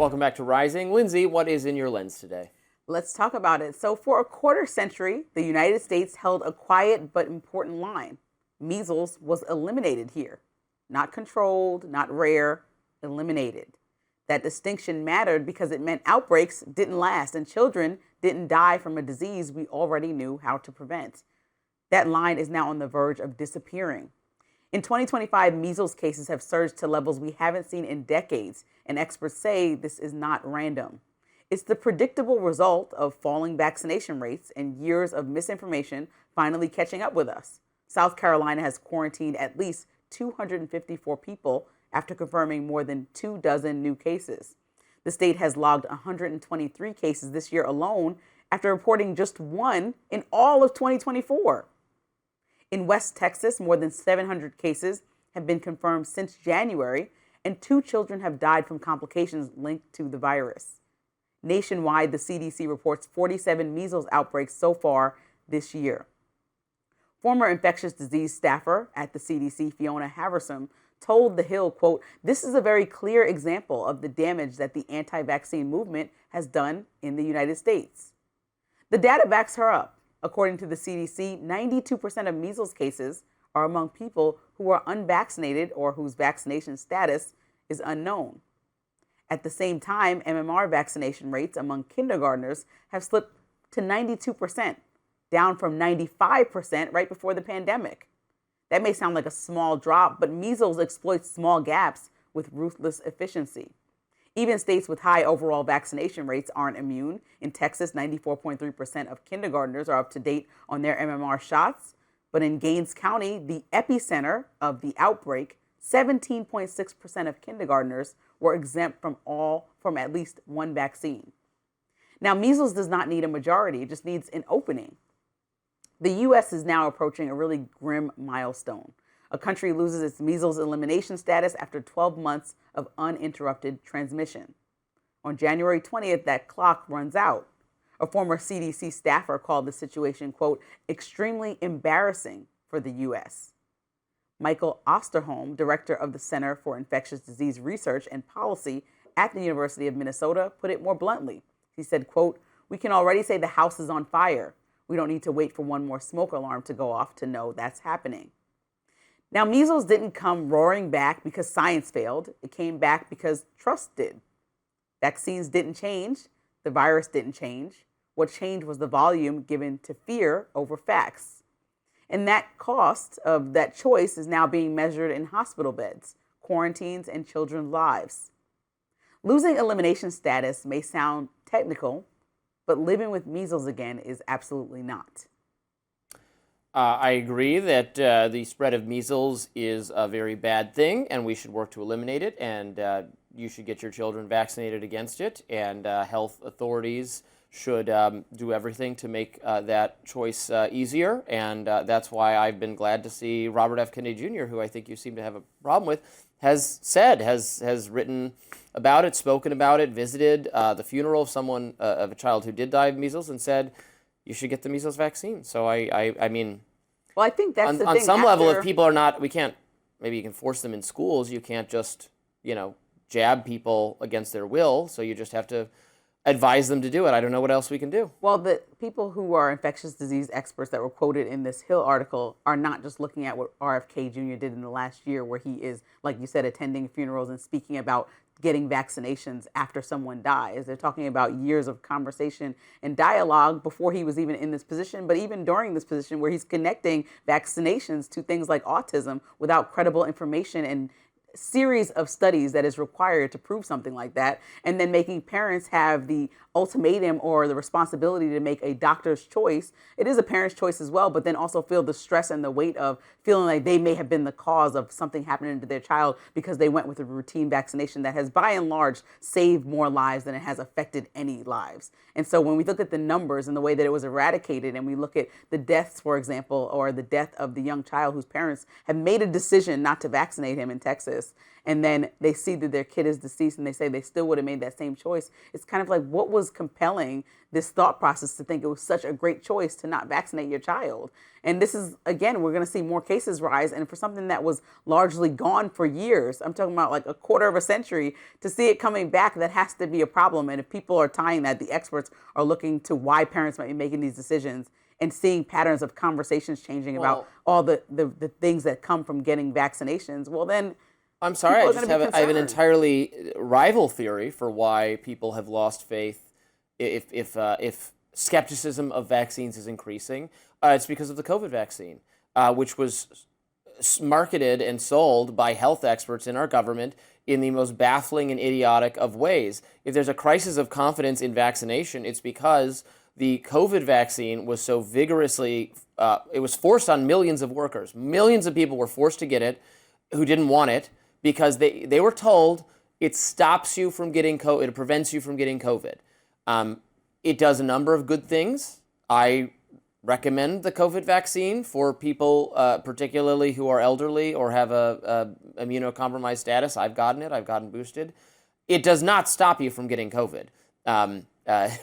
Welcome back to Rising. Lindsey, what is in your lens today? Let's talk about it. So for a quarter century, the United States held a quiet but important line. Measles was eliminated here. Not controlled, not rare, eliminated. That distinction mattered because it meant outbreaks didn't last and children didn't die from a disease we already knew how to prevent. That line is now on the verge of disappearing. In 2025, measles cases have surged to levels we haven't seen in decades, and experts say this is not random. It's the predictable result of falling vaccination rates and years of misinformation finally catching up with us. South Carolina has quarantined at least 254 people after confirming more than 24 new cases. The state has logged 123 cases this year alone after reporting just one in all of 2024. In West Texas, more than 700 cases have been confirmed since January, and 2 children have died from complications linked to the virus. Nationwide, the CDC reports 47 measles outbreaks so far this year. Former infectious disease staffer at the CDC, Fiona Haversom, told The Hill, quote, "This is a very clear example of the damage that the anti-vaccine movement has done in the United States." The data backs her up. According to the CDC, 92% of measles cases are among people who are unvaccinated or whose vaccination status is unknown. At the same time, MMR vaccination rates among kindergartners have slipped to 92%, down from 95% right before the pandemic. That may sound like a small drop, but measles exploits small gaps with ruthless efficiency. Even states with high overall vaccination rates aren't immune. In Texas, 94.3% of kindergartners are up to date on their MMR shots. But in Gaines County, the epicenter of the outbreak, 17.6% of kindergartners were exempt from at least one vaccine. Now, measles does not need a majority, it just needs an opening. The U.S. is now approaching a really grim milestone. A country loses its measles elimination status after 12 months of uninterrupted transmission. On January 20th, that clock runs out. A former CDC staffer called the situation, quote, "extremely embarrassing for the U.S." Michael Osterholm, director of the Center for Infectious Disease Research and Policy at the University of Minnesota, put it more bluntly. He said, quote, "We can already say the house is on fire. We don't need to wait for one more smoke alarm to go off to know that's happening." Now, measles didn't come roaring back because science failed. It came back because trust did. Vaccines didn't change. The virus didn't change. What changed was the volume given to fear over facts. And that cost of that choice is now being measured in hospital beds, quarantines, and children's lives. Losing elimination status may sound technical, but living with measles again is absolutely not. I agree that the spread of measles is a very bad thing, and we should work to eliminate it, and you should get your children vaccinated against it, and health authorities should do everything to make that choice easier, and that's why I've been glad to see Robert F. Kennedy Jr., who I think you seem to have a problem with, has written about it, spoken about it, visited the funeral of a child who did die of measles, and said, you should get the measles vaccine. So I mean, well, I think that's the on thing. some level, if people are not, maybe you can force them in schools. You can't just, jab people against their will. So you just have to advise them to do it. I don't know what else we can do. Well, the people who are infectious disease experts that were quoted in this Hill article are not just looking at what RFK Jr. did in the last year, where he is, like you said, attending funerals and speaking about getting vaccinations after someone dies. They're talking about years of conversation and dialogue before he was even in this position, but even during this position where he's connecting vaccinations to things like autism without credible information and series of studies that is required to prove something like that, and then making parents have the ultimatum or the responsibility to make a doctor's choice. It is a parent's choice as well, but then also feel the stress and the weight of feeling like they may have been the cause of something happening to their child because they went with a routine vaccination that has by and large saved more lives than it has affected any lives. And so when we look at the numbers and the way that it was eradicated, and we look at the deaths, for example, or the death of the young child whose parents have made a decision not to vaccinate him in Texas, diagnosis, and then they see that their kid is deceased and they say they still would have made that same choice. It's kind of like, what was compelling this thought process to think it was such a great choice to not vaccinate your child? And this is, again, we're going to see more cases rise. And for something that was largely gone for years, I'm talking about like a quarter of a century, to see it coming back, that has to be a problem. And if people are tying that, the experts are looking to why parents might be making these decisions and seeing patterns of conversations changing about all the things that come from getting vaccinations, well, then I'm sorry, I have an entirely rival theory for why people have lost faith if skepticism of vaccines is increasing. It's because of the COVID vaccine, which was marketed and sold by health experts in our government in the most baffling and idiotic of ways. If there's a crisis of confidence in vaccination, it's because the COVID vaccine was so vigorously, it was forced on millions of workers. Millions of people were forced to get it who didn't want it because they were told it stops you from getting COVID, it prevents you from getting COVID. It does a number of good things. I recommend the COVID vaccine for people, particularly who are elderly or have a immunocompromised status. I've gotten it. I've gotten boosted. It does not stop you from getting COVID.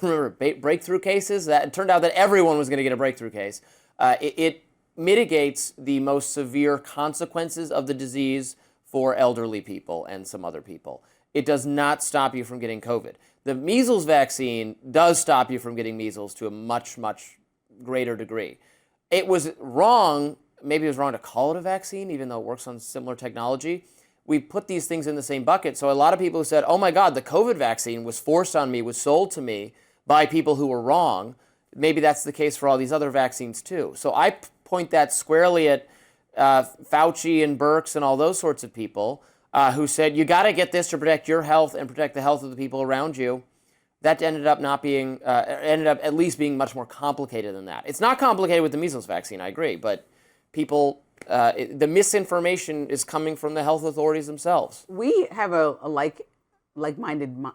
Remember, breakthrough cases? It turned out that everyone was going to get a breakthrough case. It mitigates the most severe consequences of the disease for elderly people and some other people. It does not stop you from getting COVID. The measles vaccine does stop you from getting measles to a much, much greater degree. It was wrong, maybe it was wrong to call it a vaccine, even though it works on similar technology. We put these things in the same bucket. So a lot of people who said, oh my God, the COVID vaccine was forced on me, was sold to me by people who were wrong. Maybe that's the case for all these other vaccines too. So I point that squarely at Fauci and Birx and all those sorts of people who said, you got to get this to protect your health and protect the health of the people around you. That ended up not being, ended up at least being much more complicated than that. It's not complicated with the measles vaccine, I agree, but people, the misinformation is coming from the health authorities themselves. We have a like-minded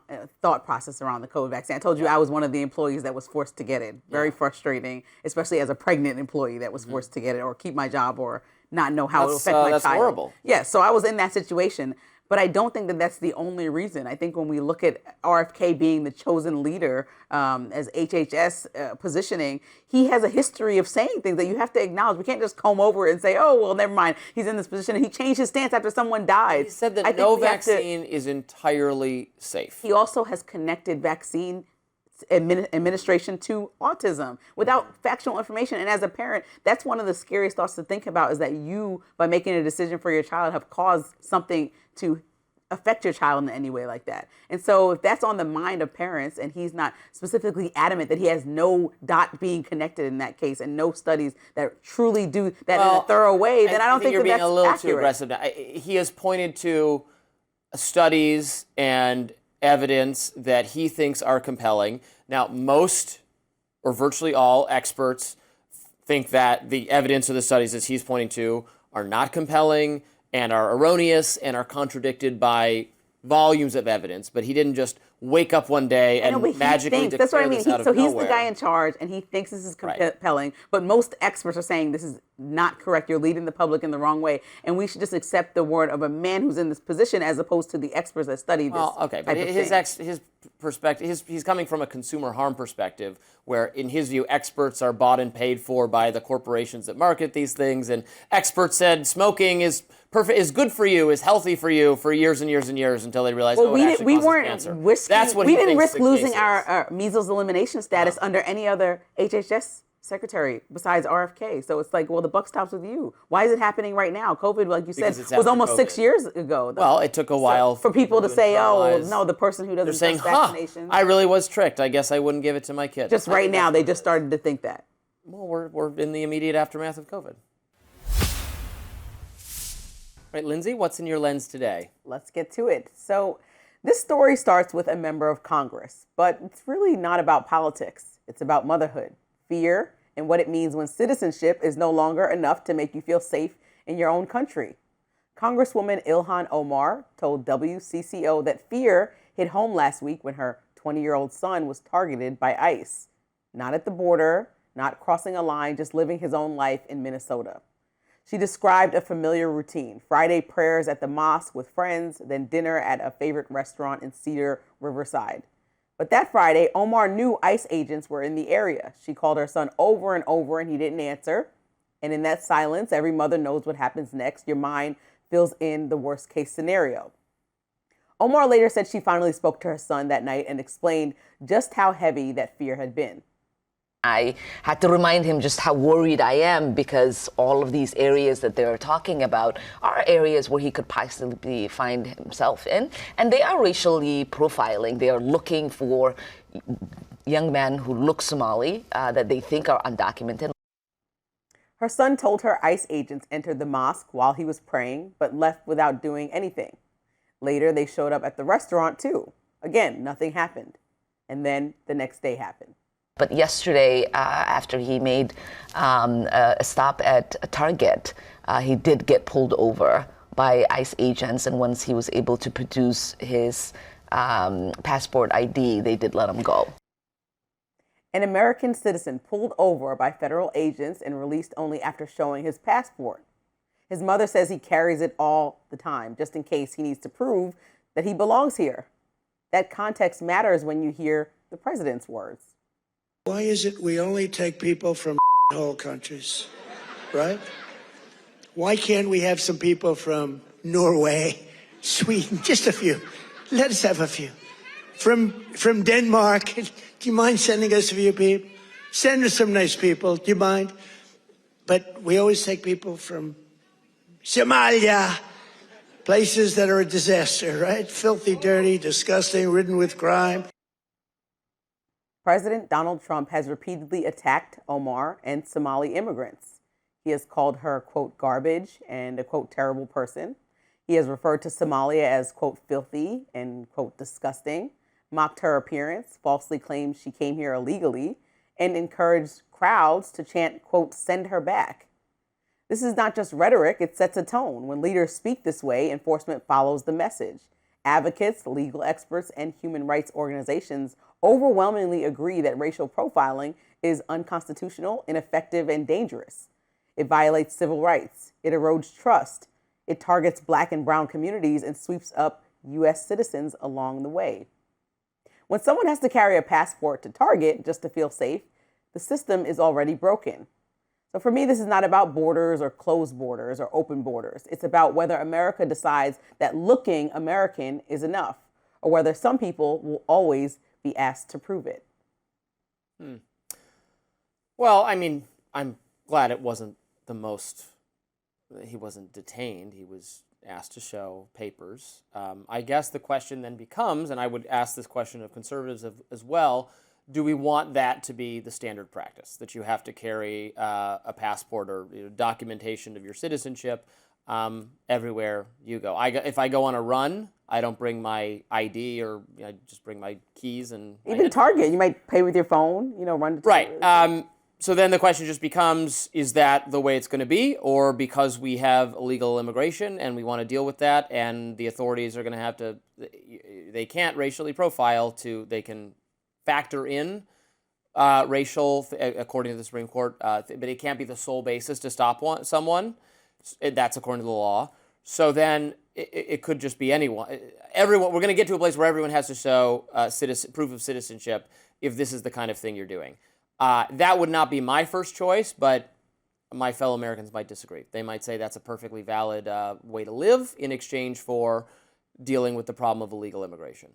thought process around the COVID vaccine. I told you I was one of the employees that was forced to get it. Very frustrating, especially as a pregnant employee that was forced to get it or keep my job or not know how it will affect my child. That's horrible. Yeah, so I was in that situation. But I don't think that that's the only reason. I think when we look at RFK being the chosen leader as HHS positioning, he has a history of saying things that you have to acknowledge. We can't just comb over it and say, oh, well, never mind. He's in this position. And he changed his stance after someone died. He said that no vaccine is entirely safe. He also has connected vaccine administration to autism without factual information. And as a parent, that's one of the scariest thoughts to think about, is that you, by making a decision for your child, have caused something to affect your child in any way like that. And so if that's on the mind of parents and he's not specifically adamant that he has no dot being connected in that case and no studies that truly do that in a thorough way, then I don't think you're being that's a little accurate. too aggressive now. He has pointed to studies and evidence that he thinks are compelling. Now, most or virtually all experts think that the evidence or the studies that he's pointing to are not compelling and are erroneous and are contradicted by volumes of evidence. But he didn't just wake up one day and magically declare that's what I mean. this out of So nowhere. he's the guy in charge, and he thinks this is compelling. But most experts are saying this is not correct. You're leading the public in the wrong way, and we should just accept the word of a man who's in this position as opposed to the experts that study this. Well, okay, but his perspective, he's coming from a consumer harm perspective, where in his view, experts are bought and paid for by the corporations that market these things, and experts said smoking is perfect, is good for you, is healthy for you for years and years and years until they realized, well, it actually causes cancer. That's what we he didn't thinks risk losing the case our measles elimination status under any other HHS secretary besides RFK. So it's like, well, the buck stops with you. Why is it happening right now? COVID, like you said, was almost 6 years ago. Though. Well, it took a while for people to say, oh, well, no, the person who doesn't saying, trust vaccinations. I really was tricked. I guess I wouldn't give it to my kid. Just right now, they just started to think that. Well, we're in the immediate aftermath of COVID. Right, Lindsay, what's in your lens today? Let's get to it. So this story starts with a member of Congress, but it's really not about politics. It's about motherhood, fear, and what it means when citizenship is no longer enough to make you feel safe in your own country. Congresswoman Ilhan Omar told WCCO that fear hit home last week when her 20-year-old son was targeted by ICE. Not at the border, not crossing a line, just living his own life in Minnesota. She described a familiar routine: Friday prayers at the mosque with friends, then dinner at a favorite restaurant in Cedar Riverside. But that Friday, Omar knew ICE agents were in the area. She called her son over and over, and he didn't answer. And in that silence, every mother knows what happens next. Your mind fills in the worst case scenario. Omar later said she finally spoke to her son that night and explained just how heavy that fear had been. I had to remind him just how worried I am, because all of these areas that they're talking about are areas where he could possibly find himself in. And they are racially profiling. They are looking for young men who look Somali that they think are undocumented. Her son told her ICE agents entered the mosque while he was praying, but left without doing anything. Later, they showed up at the restaurant too. Again, nothing happened. And then the next day happened. But yesterday, after he made a stop at a Target, he did get pulled over by ICE agents. And once he was able to produce his passport ID, they did let him go. An American citizen pulled over by federal agents and released only after showing his passport. His mother says he carries it all the time, just in case he needs to prove that he belongs here. That context matters when you hear the president's words. Why is it we only take people from whole countries, right? Why can't we have some people from Norway, Sweden, just a few? Let us have a few. From Denmark, do you mind sending us a few people? Send us some nice people, do you mind? But we always take people from Somalia, places that are a disaster, right? Filthy, dirty, disgusting, ridden with crime. President Donald Trump has repeatedly attacked Omar and Somali immigrants. He has called her, quote, garbage and a, quote, terrible person. He has referred to Somalia as, quote, filthy and, quote, disgusting, mocked her appearance, falsely claimed she came here illegally, and encouraged crowds to chant, quote, send her back. This is not just rhetoric, it sets a tone. When leaders speak this way, enforcement follows the message. Advocates, legal experts, and human rights organizations overwhelmingly agree that racial profiling is unconstitutional, ineffective, and dangerous. It violates civil rights. It erodes trust. It targets Black and brown communities and sweeps up U.S. citizens along the way. When someone has to carry a passport to Target just to feel safe, the system is already broken. So for me, this is not about borders or closed borders or open borders. It's about whether America decides that looking American is enough, or whether some people will always be asked to prove it. Well, I mean, I'm glad it wasn't he wasn't detained. He was asked to show papers. I guess the question then becomes, and I would ask this question of conservatives as well, do we want that to be the standard practice, that you have to carry a passport or documentation of your citizenship everywhere you go? If I go on a run, I don't bring my ID, or I just bring my keys and even Target. You might pay with your phone. Run to right. So then the question just becomes: is that the way it's going to be, or because we have illegal immigration and we want to deal with that, and the authorities are going to have to? They can't racially profile they can factor in racial, according to the Supreme Court, but it can't be the sole basis to stop someone. That's according to the law. So then it could just be anyone. Everyone. We're going to get to a place where everyone has to show proof of citizenship if this is the kind of thing you're doing. That would not be my first choice, but my fellow Americans might disagree. They might say that's a perfectly valid way to live in exchange for dealing with the problem of illegal immigration.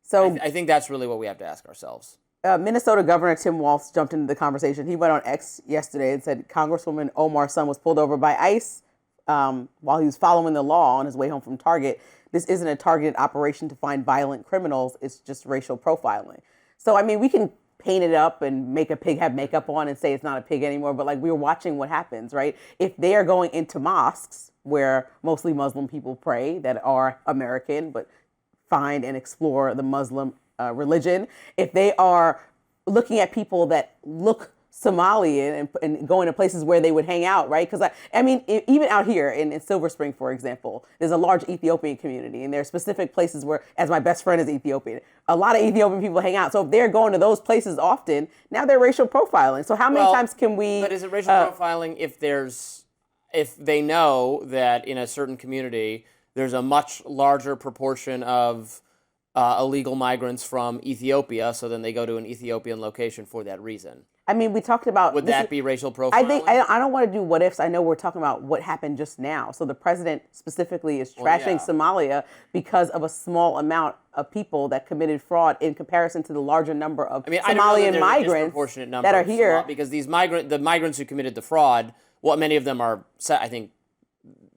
So I think that's really what we have to ask ourselves. Minnesota Governor Tim Walz jumped into the conversation. He went on X yesterday and said Congresswoman Omar's son was pulled over by ICE while he was following the law on his way home from Target. This isn't a targeted operation to find violent criminals. It's just racial profiling. So, I mean, we can paint it up and make a pig have makeup on and say it's not a pig anymore. But we're watching what happens, right? If they are going into mosques where mostly Muslim people pray that are American, but find and explore the Muslim religion, if they are looking at people that look Somalian and going to places where they would hang out, right? Because I mean, even out here in Silver Spring, for example, there's a large Ethiopian community, and there are specific places where, as my best friend is Ethiopian, a lot of Ethiopian people hang out. So if they're going to those places often, now they're racial profiling. So how many times can we? But is it racial profiling if there's if they know that in a certain community there's a much larger proportion of illegal migrants from Ethiopia, so then they go to an Ethiopian location for that reason. I mean, we talked about. Would that be racial profiling? I think I don't want to do what ifs. I know we're talking about what happened just now. So the president specifically is trashing Somalia because of a small amount of people that committed fraud in comparison to the larger number of Somalian migrants that are here. Because the migrants who committed the fraud, well, many of them are, I think,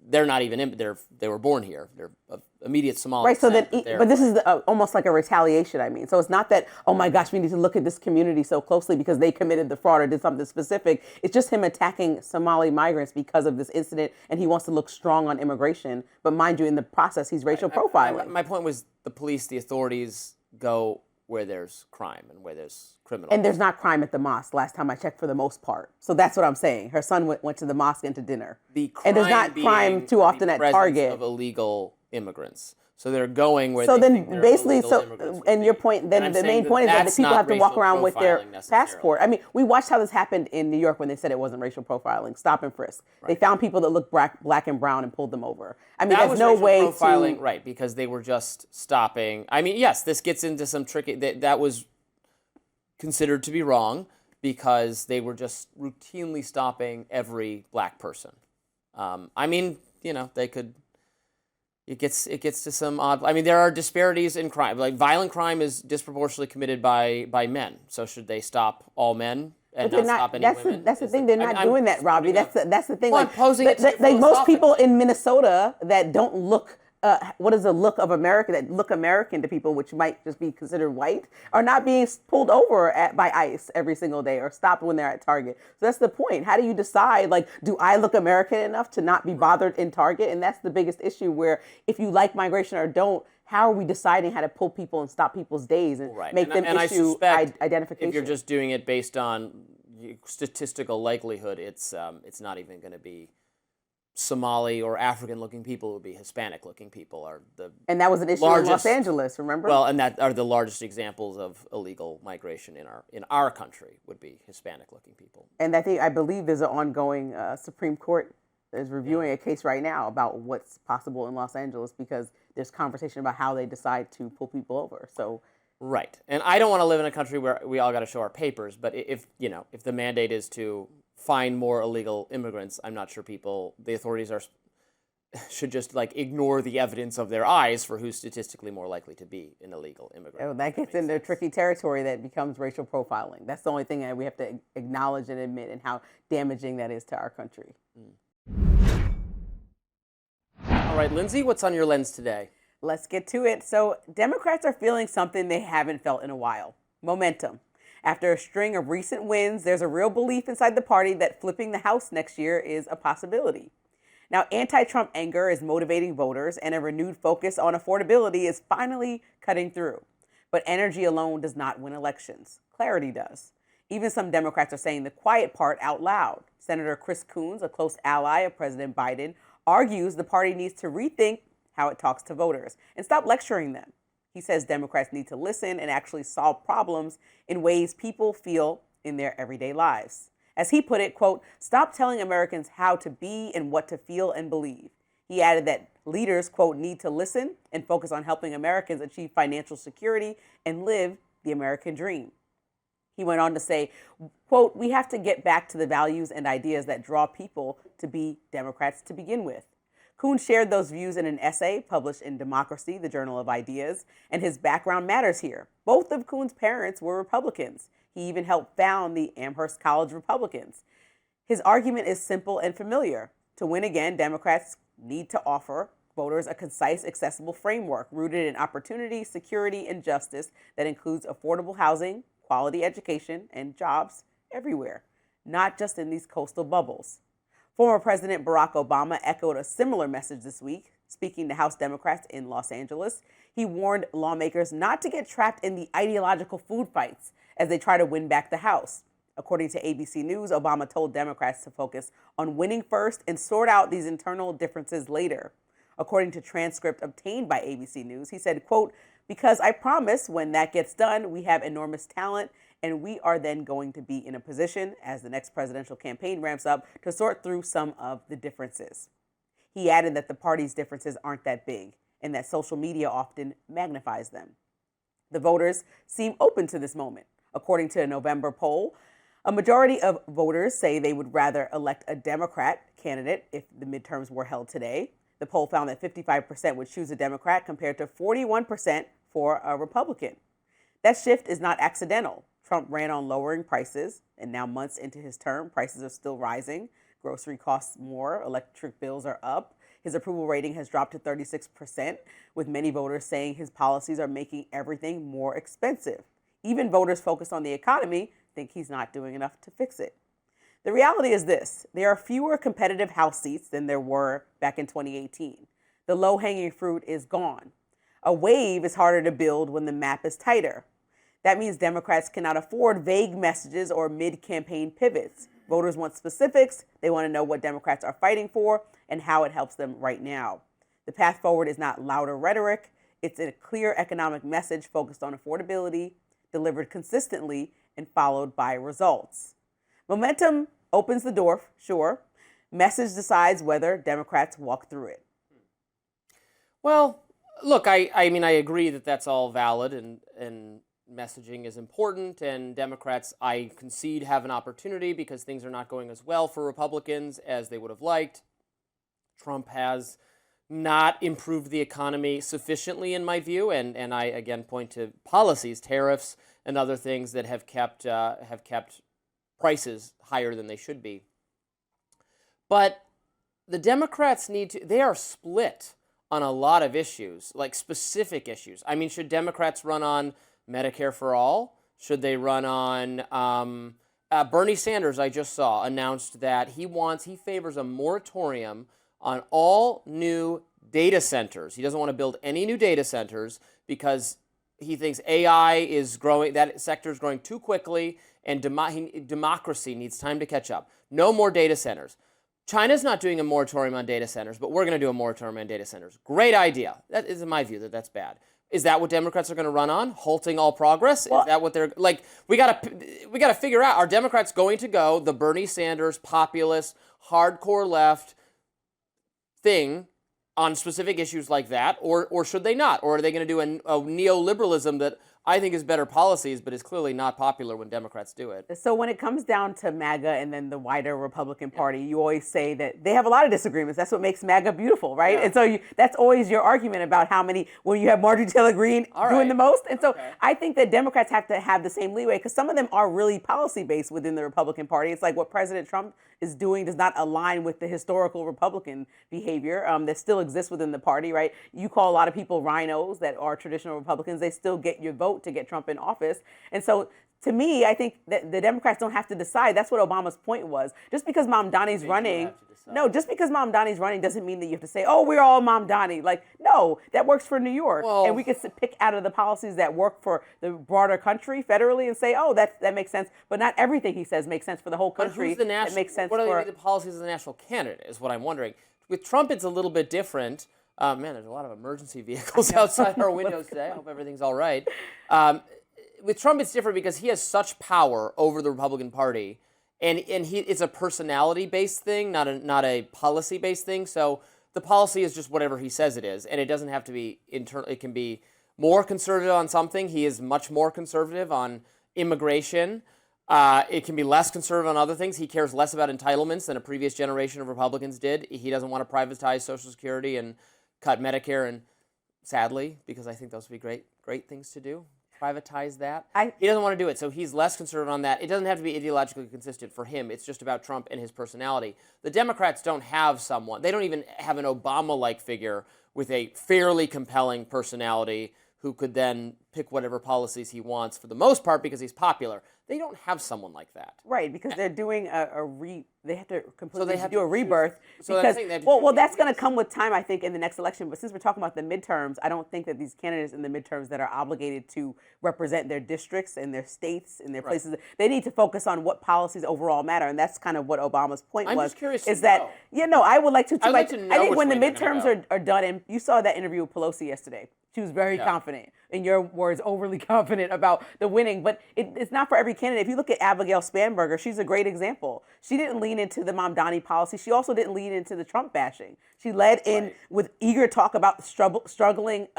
they're not even they were born here. They're of immediate Somali right. So descent, but this is almost like a retaliation. I mean, so it's not that, oh my gosh, we need to look at this community so closely because they committed the fraud or did something specific. It's just him attacking Somali migrants because of this incident, and he wants to look strong on immigration. But mind you, in the process, he's racial profiling. My point was the police, the authorities go where there's crime and where there's criminals. And there's not crime at the mosque, last time I checked, for the most part. So that's what I'm saying. Her son went to the mosque and to dinner. And there's not crime too often at Target. Of illegal immigrants. So they're going where so they then think they're basically illegal immigrants would and be. your point then the main point is that the people have to walk around with their passport. I mean, we watched how this happened in New York when they said it wasn't racial profiling. Stop and frisk. Right. They found people that looked black and brown and pulled them over. I mean, there's no way profiling, right, because they were just stopping. I mean, yes, this gets into some tricky that was considered to be wrong because they were just routinely stopping every black person. I mean, they could. It gets to some odd. I mean, there are disparities in crime. Like violent crime is disproportionately committed by men. So should they stop all men and not stop any women? That's the thing. They're not doing that, Robbie. That's the thing. Well, like, I'm posing it like most people in Minnesota that don't look. What is the look of America that look American to people, which might just be considered white, are not being pulled over by ICE every single day or stopped when they're at Target. So that's the point. How do you decide, like, do I look American enough to not be bothered in Target? And that's the biggest issue where if you like migration or don't, how are we deciding how to pull people and stop people's days and make them issue identification? If you're just doing it based on statistical likelihood, it's not even going to be Somali or African-looking people. It would be Hispanic-looking people and that was an issue in Los Angeles, remember? Well, and that are the largest examples of illegal migration in our country would be Hispanic-looking people. And I believe there's an ongoing Supreme Court is reviewing a case right now about what's possible in Los Angeles because there's conversation about how they decide to pull people over. So. Right, and I don't want to live in a country where we all got to show our papers. But if the mandate is to find more illegal immigrants, I'm not sure the authorities should just ignore the evidence of their eyes for who's statistically more likely to be an illegal immigrant. Oh, that gets into tricky territory that becomes racial profiling. That's the only thing that we have to acknowledge and admit, and how damaging that is to our country. All right, Lindsay, what's on your lens today? Let's get to it. So Democrats are feeling something they haven't felt in a while: momentum. After a string of recent wins, there's a real belief inside the party that flipping the House next year is a possibility. Now, anti-Trump anger is motivating voters, and a renewed focus on affordability is finally cutting through. But energy alone does not win elections. Clarity does. Even some Democrats are saying the quiet part out loud. Senator Chris Coons, a close ally of President Biden, argues the party needs to rethink how it talks to voters and stop lecturing them. He says Democrats need to listen and actually solve problems in ways people feel in their everyday lives. As he put it, quote, stop telling Americans how to be and what to feel and believe. He added that leaders, quote, need to listen and focus on helping Americans achieve financial security and live the American dream. He went on to say, quote, we have to get back to the values and ideas that draw people to be Democrats to begin with. Coons shared those views in an essay published in Democracy, the Journal of Ideas, and his background matters here. Both of Coons' parents were Republicans. He even helped found the Amherst College Republicans. His argument is simple and familiar. To win again, Democrats need to offer voters a concise, accessible framework rooted in opportunity, security, and justice that includes affordable housing, quality education, and jobs everywhere, not just in these coastal bubbles. Former President Barack Obama echoed a similar message this week, speaking to House Democrats in Los Angeles. He warned lawmakers not to get trapped in the ideological food fights as they try to win back the House. According to ABC News, Obama told Democrats to focus on winning first and sort out these internal differences later. According to transcript obtained by ABC News, he said, quote, because I promise when that gets done, we have enormous talent and we are then going to be in a position, as the next presidential campaign ramps up, to sort through some of the differences. He added that the party's differences aren't that big and that social media often magnifies them. The voters seem open to this moment. According to a November poll, a majority of voters say they would rather elect a Democrat candidate if the midterms were held today. The poll found that 55% would choose a Democrat compared to 41% for a Republican. That shift is not accidental. Trump ran on lowering prices, and now months into his term, prices are still rising. Grocery costs more, electric bills are up. His approval rating has dropped to 36%, with many voters saying his policies are making everything more expensive. Even voters focused on the economy think he's not doing enough to fix it. The reality is this: there are fewer competitive House seats than there were back in 2018. The low-hanging fruit is gone. A wave is harder to build when the map is tighter. That means Democrats cannot afford vague messages or mid-campaign pivots. Voters want specifics. They want to know what Democrats are fighting for and how it helps them right now. The path forward is not louder rhetoric. It's a clear economic message focused on affordability, delivered consistently, and followed by results. Momentum opens the door, sure. Message decides whether Democrats walk through it. Well, look, I mean, I agree that that's all valid and messaging is important, and Democrats, I concede, have an opportunity because things are not going as well for Republicans as they would have liked. Trump has not improved the economy sufficiently, in my view, and I again point to policies, tariffs, and other things that have kept prices higher than they should be. But the Democrats they are split on a lot of issues, like specific issues. I mean, should Democrats run on Medicare for all? Should they run on Bernie Sanders, I just saw, announced that he favors a moratorium on all new data centers. He doesn't want to build any new data centers because he thinks AI is growing, that sector is growing too quickly, and democracy needs time to catch up. No more data centers. China's not doing a moratorium on data centers, but we're going to do a moratorium on data centers. Great idea. That is, in my view, that's bad. Is that what Democrats are going to run on? Halting all progress? Is that what they're like? We got to figure out, are Democrats going to go the Bernie Sanders populist, hardcore left thing on specific issues like that, or should they not? Or are they going to do a neoliberalism that I think is better policies, but is clearly not popular when Democrats do it? So when it comes down to MAGA and then the wider Republican Party, you always say that they have a lot of disagreements. That's what makes MAGA beautiful, right? Yeah. And so that's always your argument about when you have Marjorie Taylor Greene doing the most. And so I think that Democrats have to have the same leeway because some of them are really policy-based within the Republican Party. It's like what President Trump is doing does not align with the historical Republican behavior that still exists within the party, right? You call a lot of people rhinos that are traditional Republicans. They still get your vote to get Trump in office. And so to me, I think that the Democrats don't have to decide. That's what Obama's point was. Just because Mamdani's running, just because Mamdani's running doesn't mean that you have to say, oh, we're all Mamdani. Like, no, that works for New York. Well, and we can pick out of the policies that work for the broader country federally and say, oh, that makes sense. But not everything he says makes sense for the whole country. Who's the national, that makes sense what for are the policies of the national candidate is what I'm wondering. With Trump, it's a little bit different. Man, there's a lot of emergency vehicles outside our windows today. I hope everything's all right. With Trump, it's different because he has such power over the Republican Party, and it's a personality-based thing, not a policy-based thing. So the policy is just whatever he says it is, and it doesn't have to be internal. It can be more conservative on something. He is much more conservative on immigration. It can be less conservative on other things. He cares less about entitlements than a previous generation of Republicans did. He doesn't want to privatize Social Security and cut Medicare, and sadly, because I think those would be great things to do, privatize that. He doesn't want to do it, so he's less conservative on that. It doesn't have to be ideologically consistent for him. It's just about Trump and his personality. The Democrats don't have someone. They don't even have an Obama-like figure with a fairly compelling personality who could then pick whatever policies he wants for the most part because he's popular. They don't have someone like that. Right, because they're doing they have to completely do a rebirth. So because, that's going to choose. come with time, I think, in the next election. But since we're talking about the midterms, I don't think that these candidates in the midterms that are obligated to represent their districts and their states and their places, they need to focus on what policies overall matter. And that's kind of what Obama's point was. I'm just curious is that, I would like to. I'd like to know I think when the which way they're midterms gonna are done, and you saw that interview with Pelosi yesterday. She was very confident, in your words, overly confident about the winning. But it's not for every candidate. If you look at Abigail Spanberger, she's a great example. She didn't lean into the Mamdani policy. She also didn't lean into the Trump bashing. She led in with eager talk about the struggling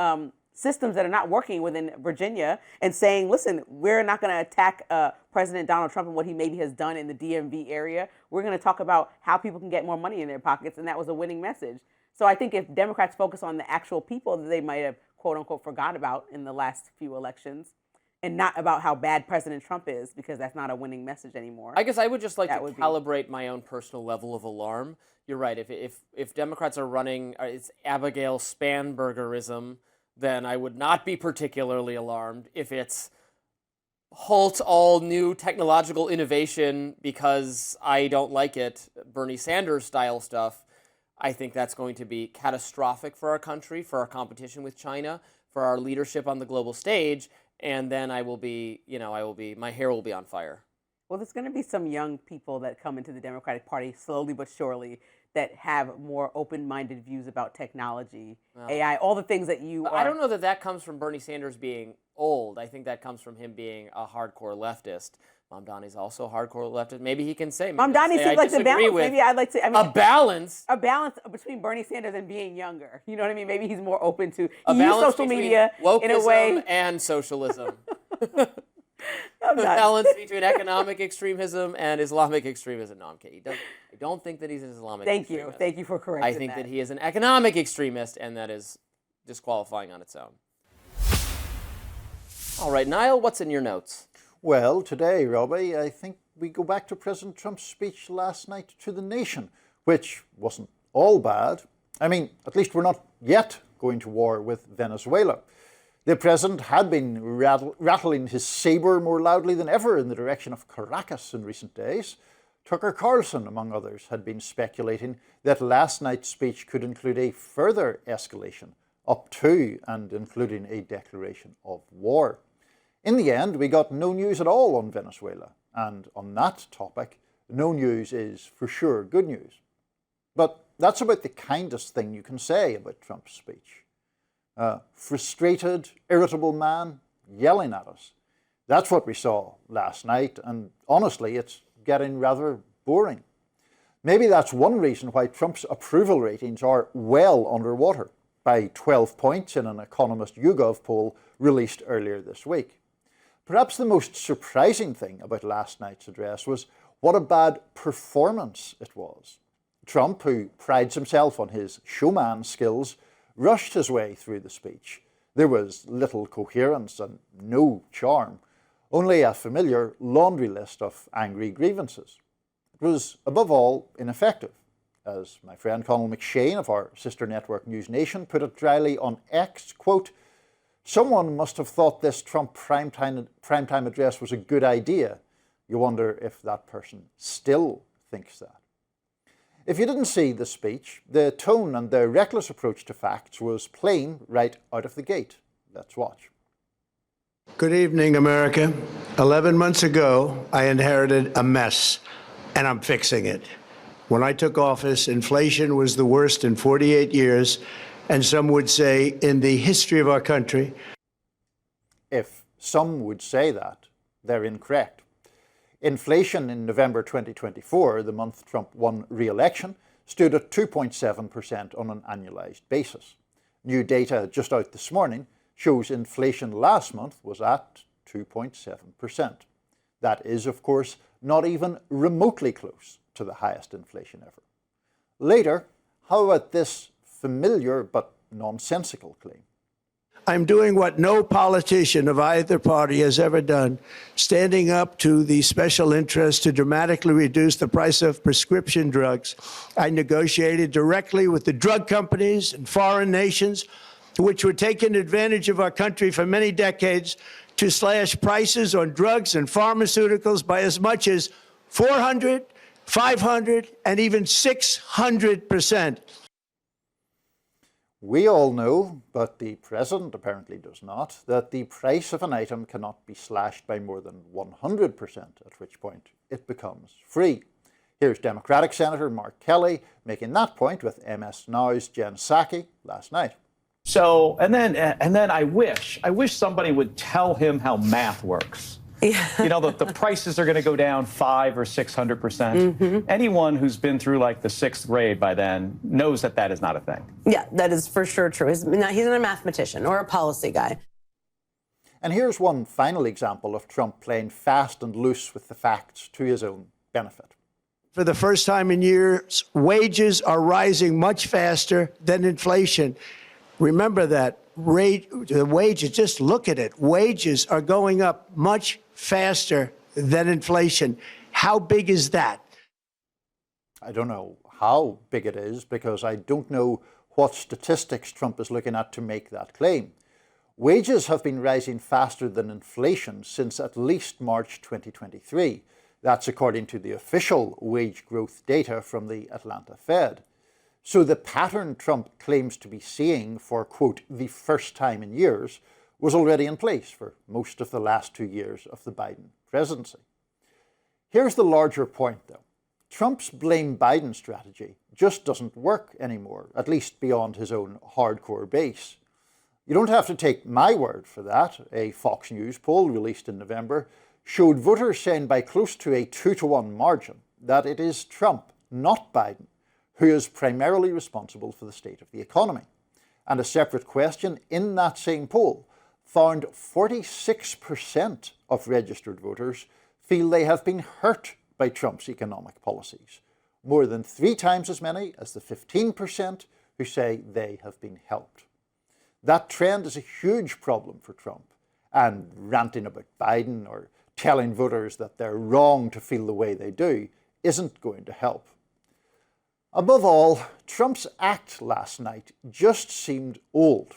systems that are not working within Virginia and saying, listen, we're not going to attack President Donald Trump and what he maybe has done in the DMV area. We're going to talk about how people can get more money in their pockets. And that was a winning message. So I think if Democrats focus on the actual people that they might have, quote unquote, forgot about in the last few elections and not about how bad President Trump is, because that's not a winning message anymore. I guess I would just like to calibrate my own personal level of alarm. You're right. If Democrats are running, it's Abigail Spanbergerism, then I would not be particularly alarmed. If it's halt all new technological innovation because I don't like it, Bernie Sanders style stuff, I think that's going to be catastrophic for our country, for our competition with China, for our leadership on the global stage, and then my hair will be on fire. Well, there's going to be some young people that come into the Democratic Party slowly but surely that have more open-minded views about technology, AI, all the things that you are. I don't know that comes from Bernie Sanders being old. I think that comes from him being a hardcore leftist. Mamdani's also a hardcore leftist. Maybe he can say. Mamdani seems like the balance. Maybe I'd like to. A balance between Bernie Sanders and being younger. You know what I mean? Maybe he's more open to use social media in a way. And socialism. A balance between economic extremism and Islamic extremism. No, I'm kidding. I don't think that he's an Islamic extremist. Thank you for correcting I think that he is an economic extremist, and that is disqualifying on its own. All right, Niall, what's in your notes? Well, today, Robbie, I think we go back to President Trump's speech last night to the nation, which wasn't all bad. I mean, at least we're not yet going to war with Venezuela. The president had been rattling his saber more loudly than ever in the direction of Caracas in recent days. Tucker Carlson, among others, had been speculating that last night's speech could include a further escalation, up to and including a declaration of war. In the end, we got no news at all on Venezuela, and on that topic, no news is for sure good news. But that's about the kindest thing you can say about Trump's speech. A frustrated, irritable man yelling at us. That's what we saw last night, and honestly, it's getting rather boring. Maybe that's one reason why Trump's approval ratings are well underwater, by 12 points in an Economist YouGov poll released earlier this week. Perhaps the most surprising thing about last night's address was what a bad performance it was. Trump, who prides himself on his showman skills, rushed his way through the speech. There was little coherence and no charm, only a familiar laundry list of angry grievances. It was, above all, ineffective. As my friend Conal McShane of our sister network News Nation put it dryly on X, quote, "Someone must have thought this Trump primetime address was a good idea. You wonder if that person still thinks that." If you didn't see the speech, the tone and the reckless approach to facts was plain right out of the gate. Let's watch. Good evening, America. 11 months ago, I inherited a mess, and I'm fixing it. When I took office, inflation was the worst in 48 years, and some would say in the history of our country. If some would say that, they're incorrect. Inflation in November 2024, the month Trump won re-election, stood at 2.7% on an annualized basis. New data just out this morning shows inflation last month was at 2.7%. That is, of course, not even remotely close to the highest inflation ever. Later, how about this familiar but nonsensical claim? I'm doing what no politician of either party has ever done, standing up to the special interests to dramatically reduce the price of prescription drugs. I negotiated directly with the drug companies and foreign nations, which were taking advantage of our country for many decades, to slash prices on drugs and pharmaceuticals by as much as 400, 500, and even 600%. We all know, but the president apparently does not, that the price of an item cannot be slashed by more than 100%, at which point it becomes free. Here's Democratic Senator Mark Kelly making that point with MS Now's Jen Psaki last night. So, and then I wish somebody would tell him how math works. Yeah. You know, the prices are going to go down 500 or 600%. Mm-hmm. Anyone who's been through like the 6th grade by then knows that that is not a thing. Yeah, that is for sure true. He's not a mathematician or a policy guy. And here's one final example of Trump playing fast and loose with the facts to his own benefit. For the first time in years, wages are rising much faster than inflation. Remember that. The wages, just look at it. Wages are going up much faster than inflation. How big is that? I don't know how big it is because I don't know what statistics Trump is looking at to make that claim. Wages have been rising faster than inflation since at least March 2023. That's according to the official wage growth data from the Atlanta Fed. So the pattern Trump claims to be seeing for, quote, the first time in years was already in place for most of the last 2 years of the Biden presidency. Here's the larger point, though. Trump's blame Biden strategy just doesn't work anymore, at least beyond his own hardcore base. You don't have to take my word for that. A Fox News poll released in November showed voters saying by close to a 2-to-1 margin that it is Trump, not Biden, who is primarily responsible for the state of the economy. And a separate question in that same poll found 46% of registered voters feel they have been hurt by Trump's economic policies, more than 3 times as many as the 15% who say they have been helped. That trend is a huge problem for Trump, and ranting about Biden or telling voters that they're wrong to feel the way they do isn't going to help. Above all, Trump's act last night just seemed old.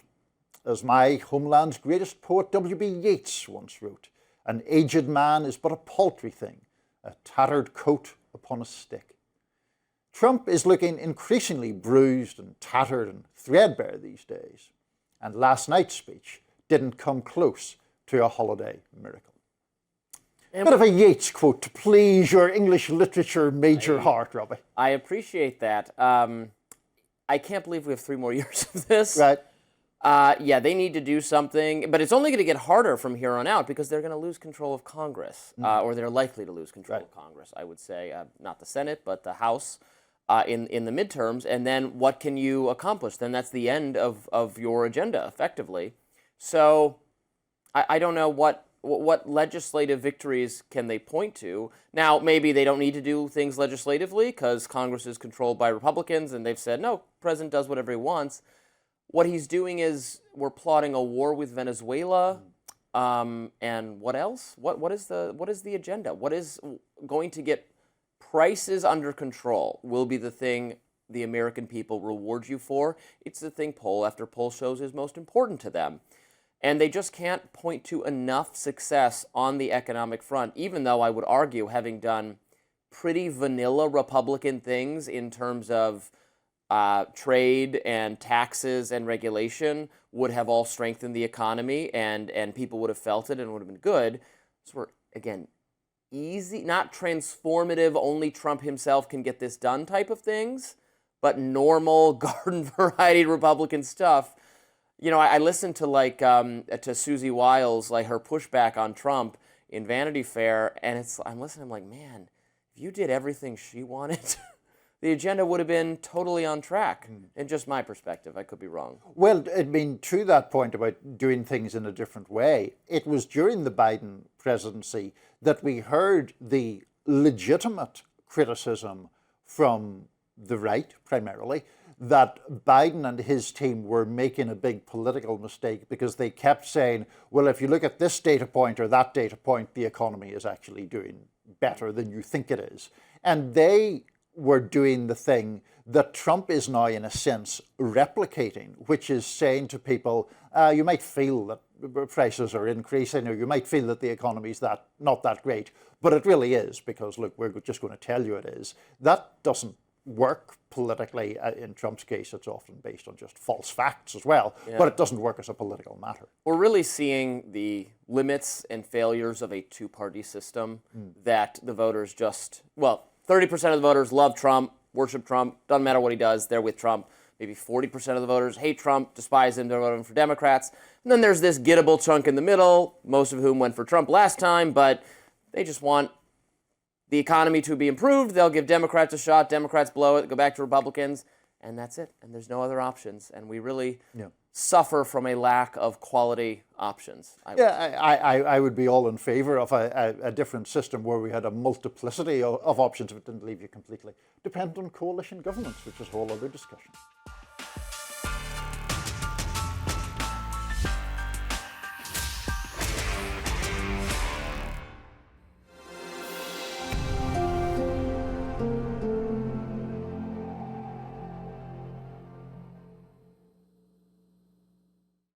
As my homeland's greatest poet W.B. Yeats once wrote, an aged man is but a paltry thing, a tattered coat upon a stick. Trump is looking increasingly bruised and tattered and threadbare these days, and last night's speech didn't come close to a holiday miracle. A bit of a Yeats quote to please your English literature major heart, Robbie. I appreciate that. I can't believe we have 3 more years of this. Right. Yeah, they need to do something, but it's only going to get harder from here on out because they're going to lose control of Congress, or they're likely to lose control of Congress, I would say. Not the Senate, but the House in the midterms. And then what can you accomplish? Then that's the end of your agenda, effectively. So I don't know what legislative victories can they point to. Now, maybe they don't need to do things legislatively because Congress is controlled by Republicans and they've said, no, president does whatever he wants. What he's doing is we're plotting a war with Venezuela. And what else? What is the agenda? What is going to get prices under control will be the thing the American people reward you for. It's the thing poll after poll shows is most important to them. And they just can't point to enough success on the economic front, even though I would argue, having done pretty vanilla Republican things in terms of trade and taxes and regulation, would have all strengthened the economy and people would have felt it and would have been good. So we're, again, easy, not transformative, only Trump himself can get this done type of things, but normal garden variety Republican stuff. You know, I listened to to Susie Wiles, like her pushback on Trump in Vanity Fair, and I'm listening, I'm like, man, if you did everything she wanted, the agenda would have been totally on track. In just my perspective, I could be wrong. Well, I mean, to that point about doing things in a different way, it was during the Biden presidency that we heard the legitimate criticism from the right, primarily, that Biden and his team were making a big political mistake because they kept saying, well, if you look at this data point or that data point, the economy is actually doing better than you think it is. And they were doing the thing that Trump is now, in a sense, replicating, which is saying to people, you might feel that prices are increasing, or you might feel that the economy is not that great, but it really is, because, look, we're just going to tell you it is. That doesn't work politically. In Trump's case, it's often based on just false facts as well, but it doesn't work as a political matter. We're really seeing the limits and failures of a two-party system that the voters just, 30% of the voters love Trump, worship Trump, doesn't matter what he does, they're with Trump. maybe 40% of the voters hate Trump, despise him, they're voting for Democrats. And then there's this gettable chunk in the middle, most of whom went for Trump last time, but they just want the economy to be improved. They'll give Democrats a shot. Democrats blow it, go back to Republicans, and that's it. And there's no other options. And we really suffer from a lack of quality options. I would be all in favor of a different system where we had a multiplicity of options, if it didn't leave you completely dependent on coalition governments, which is a whole other discussion.